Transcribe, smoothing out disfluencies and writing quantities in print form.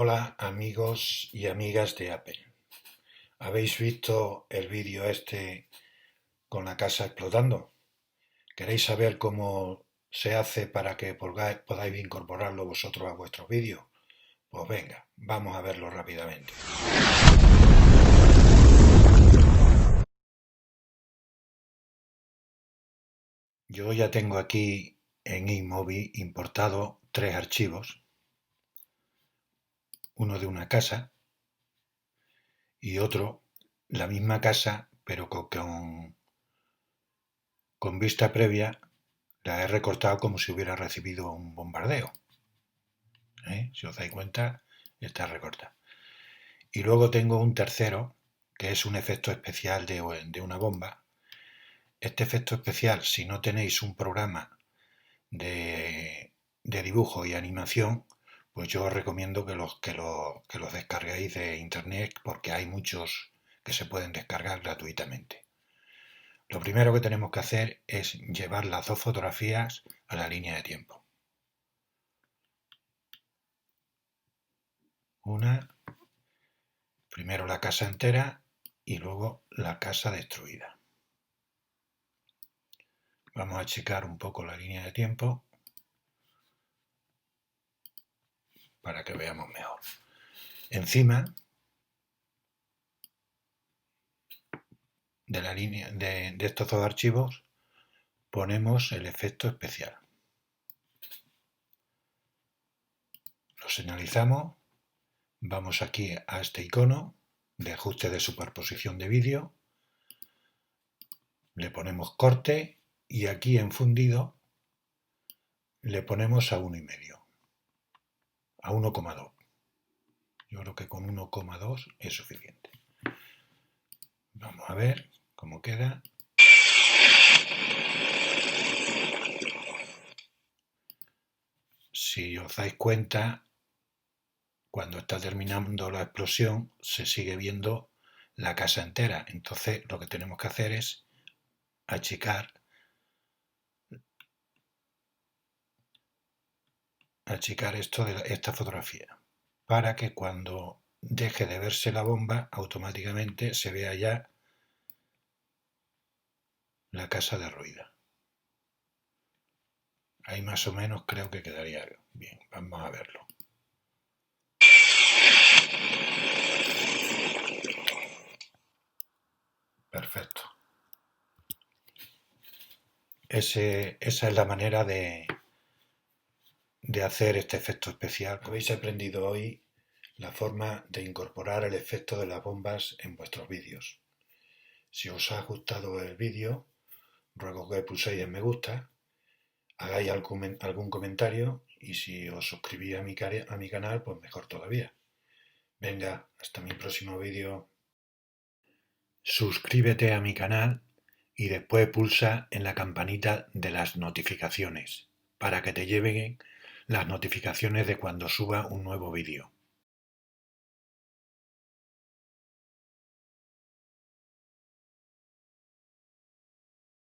Hola amigos y amigas de Apple. ¿Habéis visto el vídeo este con la casa explotando? ¿Queréis saber cómo se hace para que podáis incorporarlo vosotros a vuestros vídeos? Pues venga, vamos a verlo rápidamente. Yo ya tengo aquí en iMovie importado 3 archivos, uno de una casa y otro, la misma casa, pero con vista previa. La he recortado como si hubiera recibido un bombardeo. Si os dais cuenta, está recortada. Y luego tengo un tercero, que es un efecto especial de una bomba. Este efecto especial, si no tenéis un programa de dibujo y animación, pues yo os recomiendo que los descarguéis de internet, porque hay muchos que se pueden descargar gratuitamente. Lo primero que tenemos que hacer es llevar las dos fotografías a la línea de tiempo. Primero la casa entera y luego la casa destruida. Vamos a achicar un poco la línea de tiempo para que veamos mejor. Encima de la línea de estos dos archivos ponemos el efecto especial. Lo señalizamos, vamos aquí a este icono de ajuste de superposición de vídeo, le ponemos corte y aquí en fundido le ponemos a 1,5, a 1,2. Yo creo que con 1,2 es suficiente. Vamos a ver cómo queda. Si os dais cuenta, cuando está terminando la explosión se sigue viendo la casa entera. Entonces lo que tenemos que hacer es achicar esta fotografía para que cuando deje de verse la bomba automáticamente se vea ya la casa derruida. Ahí más o menos creo que quedaría bien. Vamos a verlo. Perfecto. Esa es la manera de hacer este efecto especial. Habéis aprendido hoy la forma de incorporar el efecto de las bombas en vuestros vídeos. Si os ha gustado el vídeo, ruego que pulséis en me gusta, hagáis algún comentario y si os suscribís a mi canal, pues mejor todavía. Venga, hasta mi próximo vídeo. Suscríbete a mi canal y después pulsa en la campanita de las notificaciones para que te lleguen las notificaciones de cuando suba un nuevo vídeo.